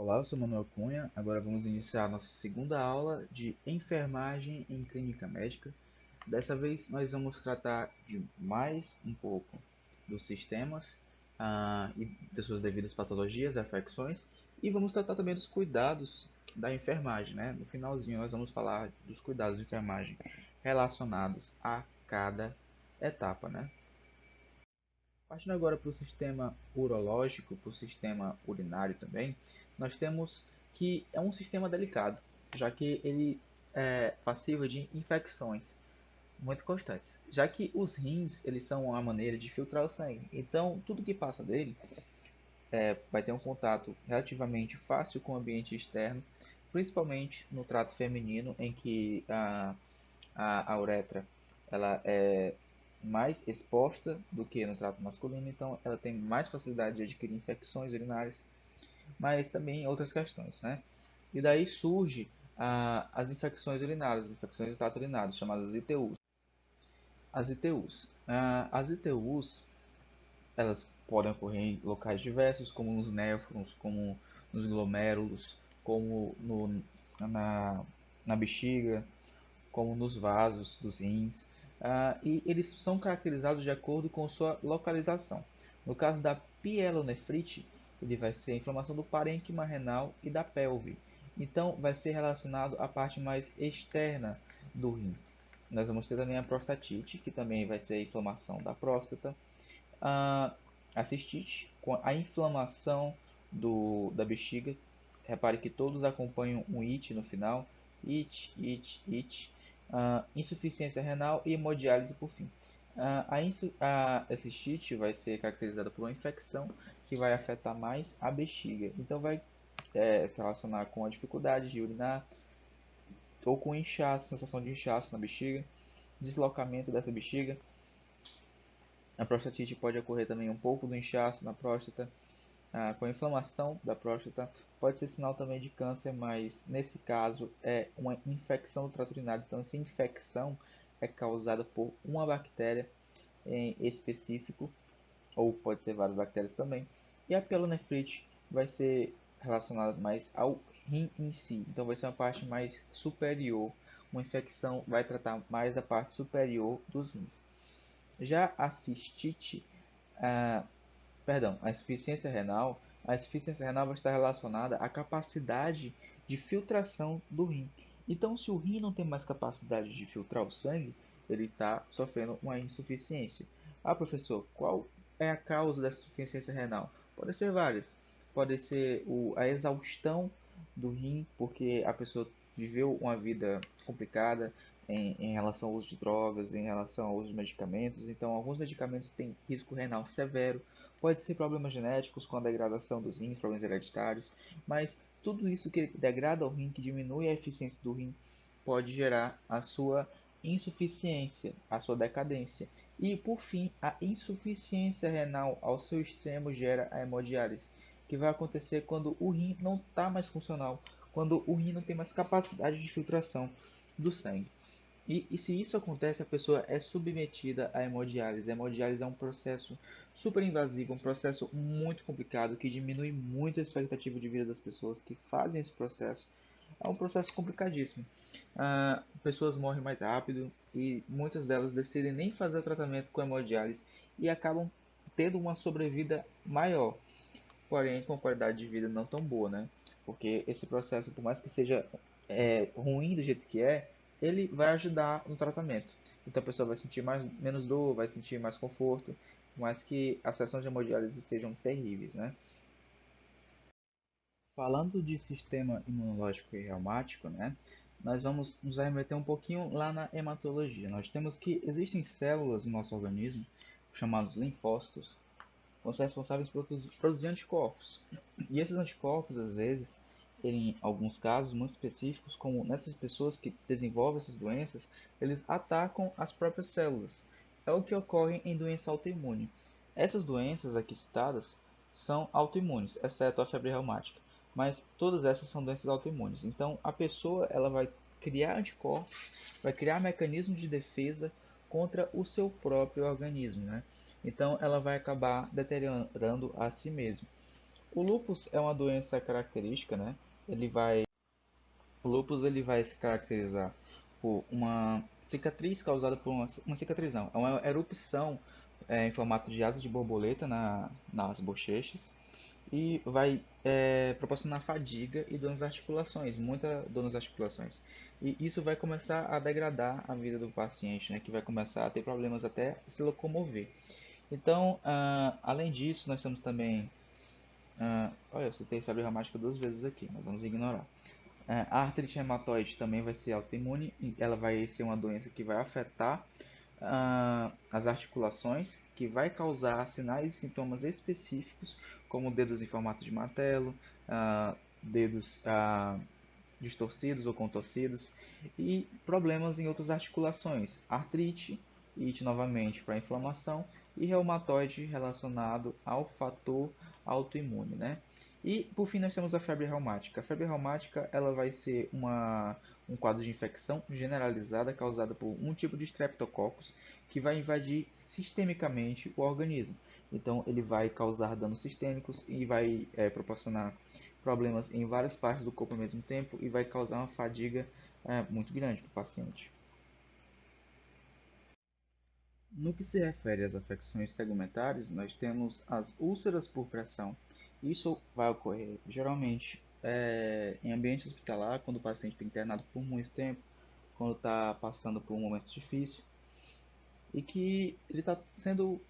Olá, eu sou Manuel Cunha. Agora vamos iniciar a nossa segunda aula de enfermagem em clínica médica. Dessa vez nós vamos tratar de mais um pouco dos sistemas e de suas devidas patologias, afecções, e vamos tratar também dos cuidados da enfermagem, né? No finalzinho nós vamos falar dos cuidados de enfermagem relacionados a cada etapa, né? Partindo agora para o sistema urológico, para o sistema urinário também, nós temos que é um sistema delicado, já que ele é passível de infecções muito constantes, já que os rins eles são uma maneira de filtrar o sangue. Então, tudo que passa dele vai ter um contato relativamente fácil com o ambiente externo, principalmente no trato feminino, em que a uretra ela é mais exposta do que no trato masculino, então ela tem mais facilidade de adquirir infecções urinárias, mas também outras questões, né? E daí surge as infecções urinárias, as infecções do trato urinário, chamadas ITUs. As ITUs, elas podem ocorrer em locais diversos, como nos néfrons, como nos glomérulos, como na, na bexiga, como nos vasos dos rins, e eles são caracterizados de acordo com sua localização. No caso da pielonefrite, ele vai ser a inflamação do parênquima renal e da pelve. Então, vai ser relacionado à parte mais externa do rim. Nós vamos ter também a prostatite, que também vai ser a inflamação da próstata. A cistite, com a inflamação da bexiga. Repare que todos acompanham um it no final. It. Insuficiência renal e hemodiálise por fim. A cistite vai ser caracterizada por uma infecção que vai afetar mais a bexiga. Então vai se relacionar com a dificuldade de urinar ou com inchaço, sensação de inchaço na bexiga, deslocamento dessa bexiga. A prostatite pode ocorrer também um pouco do inchaço na próstata, com a inflamação da próstata. Pode ser sinal também de câncer, mas nesse caso é uma infecção do trato urinário. Então, essa infecção é causada por uma bactéria em específico, ou pode ser várias bactérias também. E a pielonefrite vai ser relacionada mais ao rim em si. Então, vai ser uma parte mais superior. Uma infecção vai tratar mais a parte superior dos rins. Já a cistite, ah, a insuficiência renal vai estar relacionada à capacidade de filtração do rim. Então, se o rim não tem mais capacidade de filtrar o sangue, ele está sofrendo uma insuficiência. Ah, professor, qual é a causa dessa insuficiência renal? Pode ser várias. Pode ser a exaustão do rim, porque a pessoa viveu uma vida complicada em relação ao uso de drogas, em relação ao uso de medicamentos. Então, alguns medicamentos têm risco renal severo. Pode ser problemas genéticos com a degradação dos rins, problemas hereditários, mas tudo isso que degrada o rim, que diminui a eficiência do rim, pode gerar a sua insuficiência, a sua decadência. E, por fim, a insuficiência renal ao seu extremo gera a hemodiálise, que vai acontecer quando o rim não está mais funcional, quando o rim não tem mais capacidade de filtração do sangue. E se isso acontece, a pessoa é submetida à hemodiálise. A hemodiálise é um processo super invasivo, um processo muito complicado que diminui muito a expectativa de vida das pessoas que fazem esse processo. É um processo complicadíssimo. Pessoas morrem mais rápido e muitas delas decidem nem fazer o tratamento com hemodiálise e acabam tendo uma sobrevida maior, porém com qualidade de vida não tão boa, né? Porque esse processo, por mais que seja ruim do jeito que ele vai ajudar no tratamento. Então a pessoa vai sentir menos dor, vai sentir mais conforto, mas que as sessões de hemodiálise sejam terríveis, né? Falando de sistema imunológico e reumático, né? Nós vamos nos remeter um pouquinho lá na hematologia. Nós temos que existem células no nosso organismo chamados linfócitos, vão ser responsáveis por produzir anticorpos. E esses anticorpos, às vezes, em alguns casos muito específicos, como nessas pessoas que desenvolvem essas doenças, eles atacam as próprias células. É o que ocorre em doença autoimune. Essas doenças aqui citadas são autoimunes, exceto a febre reumática. Mas todas essas são doenças autoimunes. Então, a pessoa ela vai criar anticorpos, vai criar mecanismos de defesa contra o seu próprio organismo, né? Então ela vai acabar deteriorando a si mesma. O lúpus é uma doença característica, né? Ele vai, o lúpus ele vai se caracterizar por uma cicatriz causada por uma cicatriz não, é uma erupção em formato de asas de borboleta nas bochechas e vai proporcionar fadiga e dor nas articulações, muita dor nas articulações. E isso vai começar a degradar a vida do paciente, né, que vai começar a ter problemas até se locomover. Então, além disso, nós temos também, olha, eu citei febre reumática duas vezes aqui, mas vamos ignorar. A artrite reumatoide também vai ser autoimune, ela vai ser uma doença que vai afetar as articulações, que vai causar sinais e sintomas específicos, como dedos em formato de martelo, dedos distorcidos ou contorcidos, e problemas em outras articulações, artrite, it novamente para inflamação, e reumatoide relacionado ao fator autoimune, né? E por fim nós temos a febre reumática. A febre reumática ela vai ser um quadro de infecção generalizada causada por um tipo de streptococcus que vai invadir sistemicamente o organismo. Então ele vai causar danos sistêmicos e vai proporcionar problemas em várias partes do corpo ao mesmo tempo e vai causar uma fadiga muito grande para o paciente. No que se refere às afecções tegumentares, nós temos as úlceras por pressão. Isso vai ocorrer geralmente em ambiente hospitalar, quando o paciente está internado por muito tempo, quando está passando por um momento difícil e que ele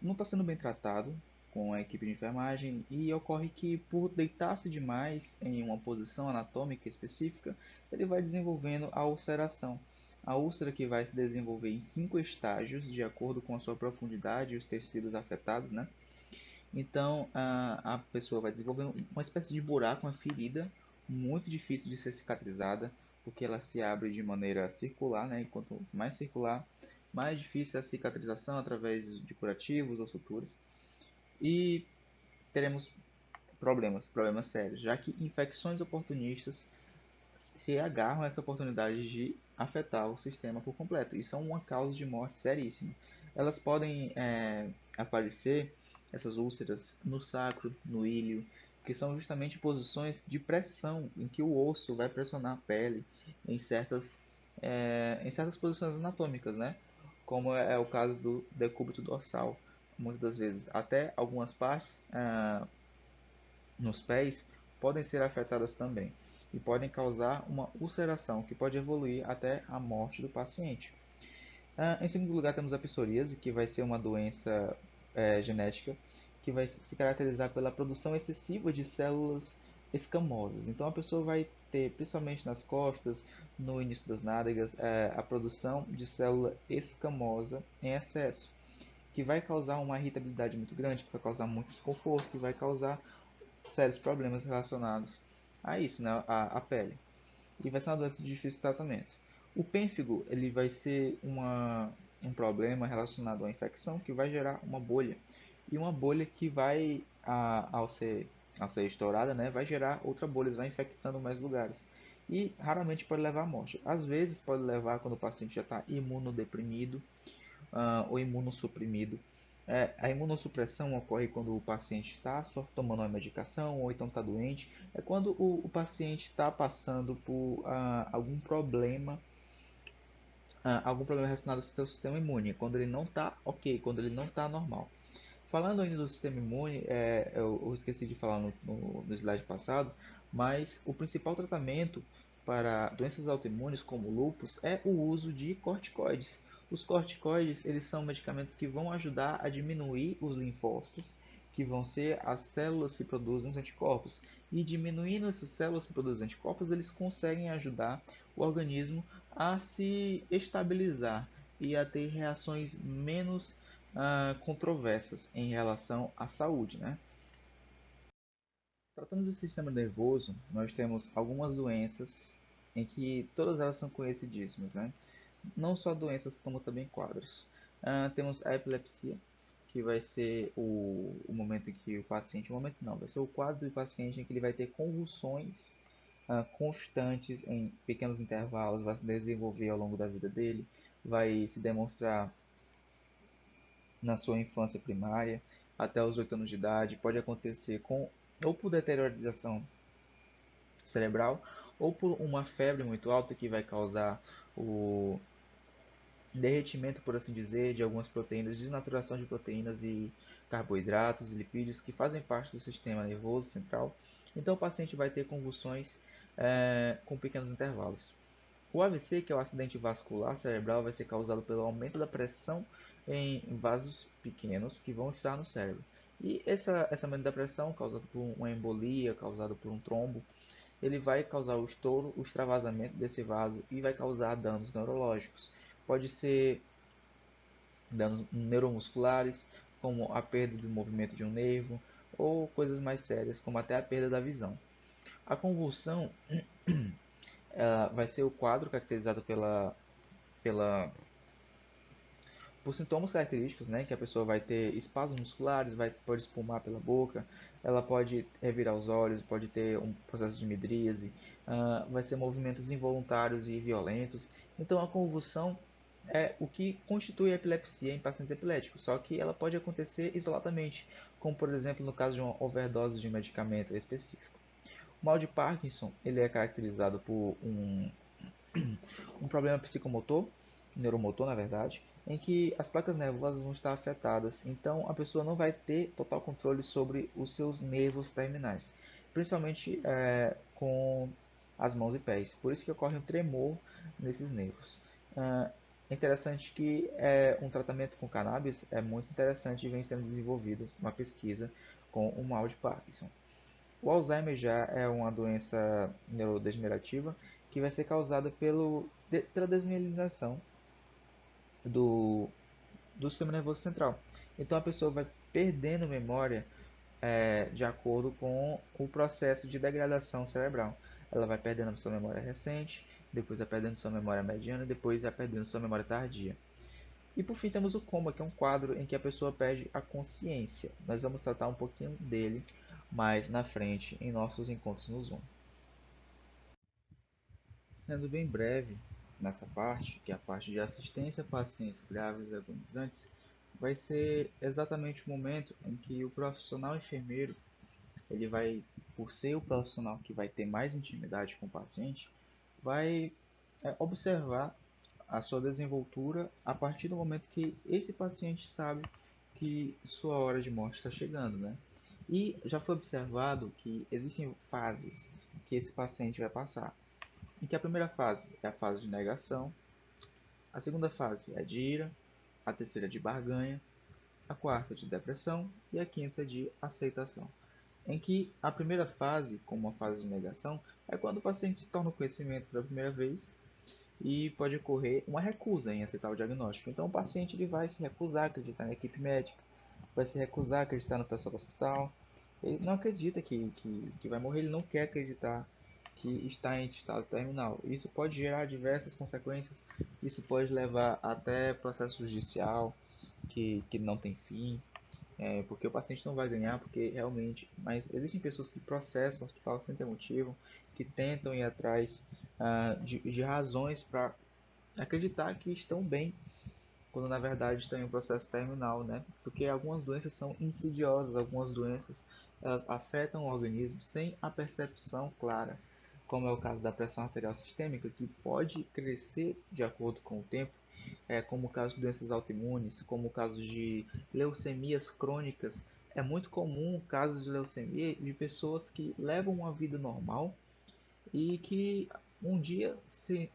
não está sendo bem tratado com a equipe de enfermagem e ocorre que por deitar-se demais em uma posição anatômica específica, ele vai desenvolvendo a ulceração. A úlcera que vai se desenvolver em 5 estágios, de acordo com a sua profundidade e os tecidos afetados, né? Então a pessoa vai desenvolvendo uma espécie de buraco, uma ferida muito difícil de ser cicatrizada, porque ela se abre de maneira circular, né? E quanto mais circular, mais difícil é a cicatrização através de curativos ou suturas. E teremos problemas sérios, já que infecções oportunistas se agarram a essa oportunidade de afetar o sistema por completo. E são uma causa de morte seríssima. Elas podem aparecer, essas úlceras, no sacro, no ilho, que são justamente posições de pressão, em que o osso vai pressionar a pele em certas posições anatômicas, né? Como é o caso do decúbito dorsal. Muitas das vezes, até algumas partes nos pés podem ser afetadas também e podem causar uma ulceração que pode evoluir até a morte do paciente. Em segundo lugar, temos a psoríase, que vai ser uma doença genética que vai se caracterizar pela produção excessiva de células escamosas. Então, a pessoa vai ter, principalmente nas costas, no início das nádegas, a produção de célula escamosa em excesso, que vai causar uma irritabilidade muito grande, que vai causar muito desconforto, que vai causar sérios problemas relacionados a isso, né, a pele. E vai ser uma doença de difícil tratamento. O pênfigo ele vai ser um problema relacionado à infecção que vai gerar uma bolha. E uma bolha que vai, ao ser estourada, né, vai gerar outra bolha, vai infectando mais lugares. E raramente pode levar à morte. Às vezes pode levar quando o paciente já está imunodeprimido ou imunossuprimido. A imunossupressão ocorre quando o paciente está só tomando uma medicação ou então está doente. É quando o paciente está passando por algum problema relacionado ao seu sistema imune, quando ele não está ok, quando ele não está normal. Falando ainda do sistema imune, eu esqueci de falar no slide passado, mas o principal tratamento para doenças autoimunes como lúpus é o uso de corticoides. Os corticoides eles são medicamentos que vão ajudar a diminuir os linfócitos, que vão ser as células que produzem os anticorpos. E diminuindo essas células que produzem anticorpos, eles conseguem ajudar o organismo a se estabilizar e a ter reações menos controversas em relação à saúde, né? Tratando do sistema nervoso, nós temos algumas doenças em que todas elas são conhecidíssimas, né? Não só doenças, como também quadros. Temos a epilepsia, que vai ser o momento em que o paciente, o momento não, vai ser o quadro do paciente em que ele vai ter convulsões constantes em pequenos intervalos, vai se desenvolver ao longo da vida dele, vai se demonstrar na sua infância primária até os 8 anos de idade. Pode acontecer com ou por deterioração cerebral, ou por uma febre muito alta que vai causar o derretimento, por assim dizer, de algumas proteínas, desnaturação de proteínas e carboidratos e lipídios que fazem parte do sistema nervoso central. Então o paciente vai ter convulsões com pequenos intervalos. O AVC, que é o acidente vascular cerebral, vai ser causado pelo aumento da pressão em vasos pequenos que vão estar no cérebro. E esse aumento da pressão, causado por uma embolia, causado por um trombo, ele vai causar o estouro, o extravasamento desse vaso e vai causar danos neurológicos. Pode ser danos neuromusculares, como a perda do movimento de um nervo, ou coisas mais sérias, como até a perda da visão. A convulsão vai ser o quadro caracterizado pela por sintomas característicos, né, que a pessoa vai ter espasmos musculares, pode espumar pela boca, ela pode revirar os olhos, pode ter um processo de midríase, vai ser movimentos involuntários e violentos. Então a convulsão é o que constitui a epilepsia em pacientes epiléticos, só que ela pode acontecer isoladamente, como por exemplo no caso de uma overdose de um medicamento específico. O mal de Parkinson ele é caracterizado por um problema psicomotor, neuromotor na verdade, em que as placas nervosas vão estar afetadas, então a pessoa não vai ter total controle sobre os seus nervos terminais, principalmente com as mãos e pés. Por isso que ocorre um tremor nesses nervos. É interessante que um tratamento com cannabis é muito interessante e vem sendo desenvolvido uma pesquisa com o mal de Parkinson. O Alzheimer já é uma doença neurodegenerativa que vai ser causada pela desmielinização do, do sistema nervoso central. Então a pessoa vai perdendo memória de acordo com o processo de degradação cerebral. Ela vai perdendo sua memória recente, depois vai perdendo sua memória mediana, depois vai perdendo sua memória tardia. E por fim temos o coma, que é um quadro em que a pessoa perde a consciência. Nós vamos tratar um pouquinho dele mais na frente em nossos encontros no Zoom. Sendo bem breve nessa parte, que é a parte de assistência a pacientes graves e agonizantes, vai ser exatamente o momento em que o profissional enfermeiro, ele vai, por ser o profissional que vai ter mais intimidade com o paciente, vai observar a sua desenvoltura a partir do momento que esse paciente sabe que sua hora de morte está chegando, né? E já foi observado que existem fases que esse paciente vai passar. Em que a primeira fase é a fase de negação, a segunda fase é de ira, a terceira de barganha, a quarta de depressão e a quinta de aceitação. Em que a primeira fase, como a fase de negação, é quando o paciente torna o conhecimento pela primeira vez e pode ocorrer uma recusa em aceitar o diagnóstico. Então o paciente ele vai se recusar a acreditar na equipe médica, vai se recusar a acreditar no pessoal do hospital, ele não acredita que vai morrer, ele não quer acreditar que está em estado terminal. Isso pode gerar diversas consequências, isso pode levar até processo judicial que não tem fim, porque o paciente não vai ganhar, porque realmente, mas existem pessoas que processam o hospital sem ter motivo, que tentam ir atrás de razões para acreditar que estão bem, quando na verdade estão em um processo terminal, né? Porque algumas doenças são insidiosas, algumas doenças elas afetam o organismo sem a percepção clara, como é o caso da pressão arterial sistêmica, que pode crescer de acordo com o tempo, como o caso de doenças autoimunes, como o caso de leucemias crônicas. É muito comum casos de leucemia de pessoas que levam uma vida normal e que um dia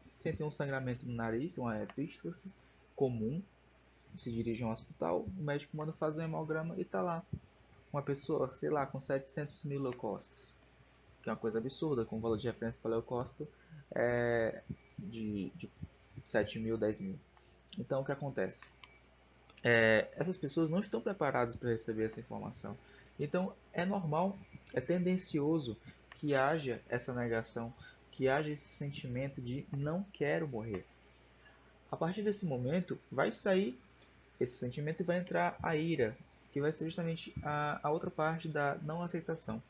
sentem um sangramento no nariz, uma epístase comum, se dirigem ao hospital, o médico manda fazer um hemograma e está lá uma pessoa, sei lá, com 700 mil leucócitos, que é uma coisa absurda, com o valor de referência para leucócito de 7 mil, 10 mil. Então o que acontece? Essas pessoas não estão preparadas para receber essa informação. Então é normal, é tendencioso que haja essa negação, que haja esse sentimento de não quero morrer. A partir desse momento, vai sair esse sentimento e vai entrar a ira, que vai ser justamente a outra parte da não aceitação.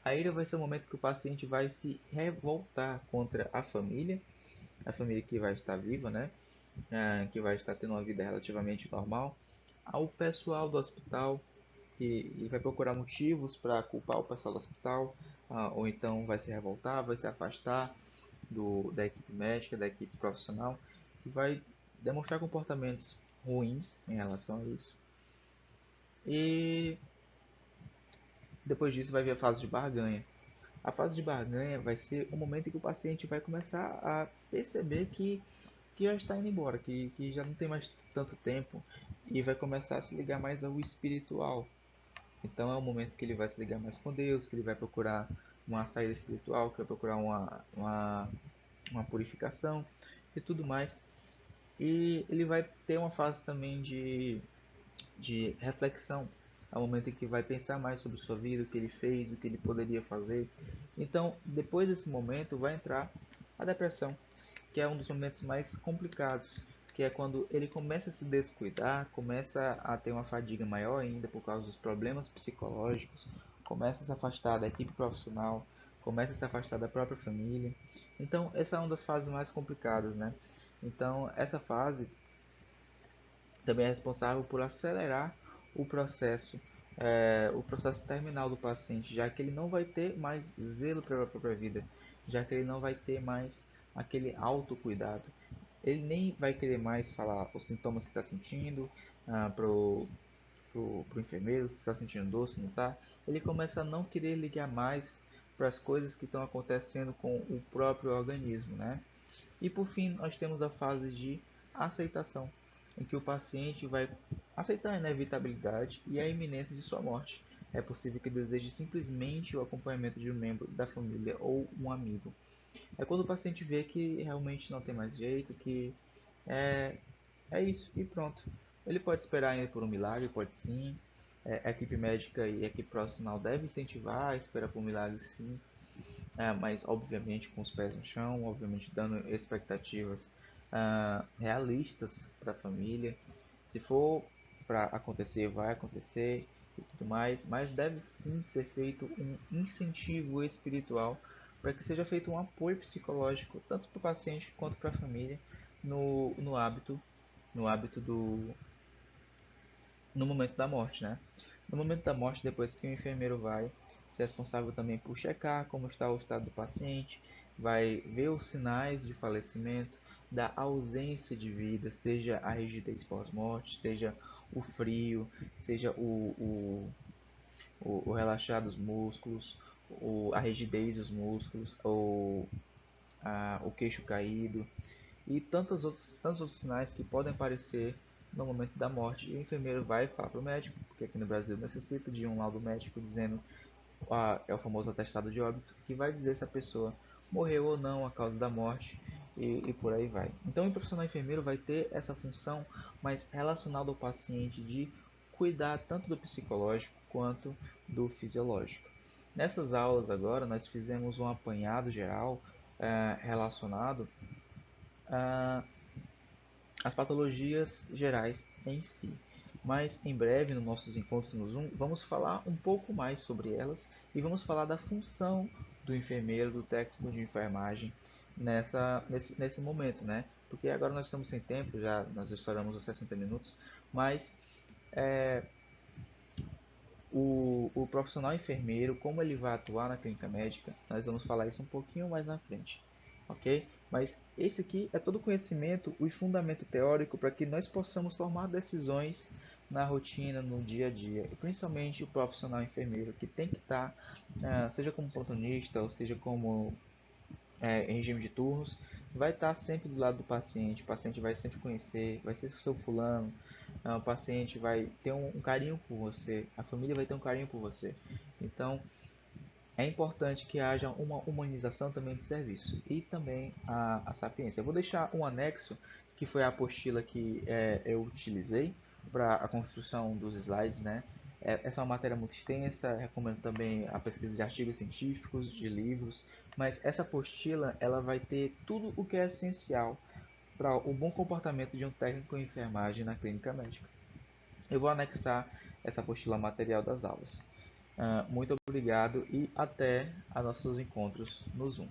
A ira vai ser o momento que o paciente vai se revoltar contra a família que vai estar viva, né? Que vai estar tendo uma vida relativamente normal, ao pessoal do hospital, e vai procurar motivos para culpar o pessoal do hospital, ou então vai se revoltar, vai se afastar da equipe médica, da equipe profissional, e vai demonstrar comportamentos ruins em relação a isso. E depois disso vai vir a fase de barganha. A fase de barganha vai ser o momento em que o paciente vai começar a perceber que já está indo embora, que já não tem mais tanto tempo e vai começar a se ligar mais ao espiritual. Então é o momento que ele vai se ligar mais com Deus, que ele vai procurar uma saída espiritual, que vai procurar uma purificação e tudo mais. E ele vai ter uma fase também de reflexão. É o momento em que vai pensar mais sobre sua vida, o que ele fez, o que ele poderia fazer. Então, depois desse momento, vai entrar a depressão, que é um dos momentos mais complicados, que é quando ele começa a se descuidar, começa a ter uma fadiga maior ainda por causa dos problemas psicológicos, começa a se afastar da equipe profissional, começa a se afastar da própria família. Então, essa é uma das fases mais complicadas, né? Então, essa fase também é responsável por acelerar o processo, o processo terminal do paciente, já que ele não vai ter mais zelo pela própria vida, já que ele não vai ter mais aquele autocuidado. Ele nem vai querer mais falar os sintomas que está sentindo pro enfermeiro, se está sentindo dor, se não está. Ele começa a não querer ligar mais para as coisas que estão acontecendo com o próprio organismo, né? E por fim, nós temos a fase de aceitação, em que o paciente vai aceitar a inevitabilidade e a iminência de sua morte. É possível que deseje simplesmente o acompanhamento de um membro da família ou um amigo. É quando o paciente vê que realmente não tem mais jeito, que é, é isso e pronto. Ele pode esperar ainda por um milagre, pode sim. A equipe médica e a equipe profissional deve incentivar a espera por um milagre, sim, mas obviamente com os pés no chão, obviamente dando expectativas realistas para a família. Se for para acontecer, vai acontecer e tudo mais, mas deve sim ser feito um incentivo espiritual para que seja feito um apoio psicológico tanto para o paciente quanto para a família no hábito no momento da morte, né? No momento da morte, depois que o enfermeiro vai ser responsável também por checar como está o estado do paciente, vai ver os sinais de falecimento, da ausência de vida, seja a rigidez pós-morte, seja o frio, seja o relaxar dos músculos, a rigidez dos músculos, o queixo caído, e tantos outros sinais que podem aparecer no momento da morte. E o enfermeiro vai falar para o médico, porque aqui no Brasil necessita de um laudo médico dizendo, é o famoso atestado de óbito, que vai dizer se a pessoa morreu ou não a causa da morte e por aí vai. Então o profissional enfermeiro vai ter essa função mais relacionada ao paciente de cuidar tanto do psicológico quanto do fisiológico. Nessas aulas agora nós fizemos um apanhado geral relacionado a as patologias gerais em si. Mas em breve, nos nossos encontros no Zoom, vamos falar um pouco mais sobre elas e vamos falar da função do enfermeiro, do técnico de enfermagem nesse momento, né? Porque agora nós estamos sem tempo, já nós estouramos os 60 minutos, mas é, o profissional enfermeiro, como ele vai atuar na clínica médica, nós vamos falar isso um pouquinho mais na frente, ok? Mas esse aqui é todo o conhecimento e fundamento teórico para que nós possamos tomar decisões na rotina, no dia a dia, e principalmente o profissional enfermeiro que tem que estar, seja como plantonista ou seja como em regime de turnos, vai estar sempre do lado do paciente. O paciente vai sempre conhecer, vai ser o seu fulano. O paciente vai ter um carinho por você, a família vai ter um carinho por você. Então, é importante que haja uma humanização também de serviço e também a sapiência. Eu vou deixar um anexo, que foi a apostila que eu utilizei para a construção dos slides, né? Essa é uma matéria muito extensa, recomendo também a pesquisa de artigos científicos, de livros, mas essa apostila ela vai ter tudo o que é essencial para o bom comportamento de um técnico em enfermagem na clínica médica. Eu vou anexar essa apostila material das aulas. Muito obrigado e até a nossos encontros no Zoom.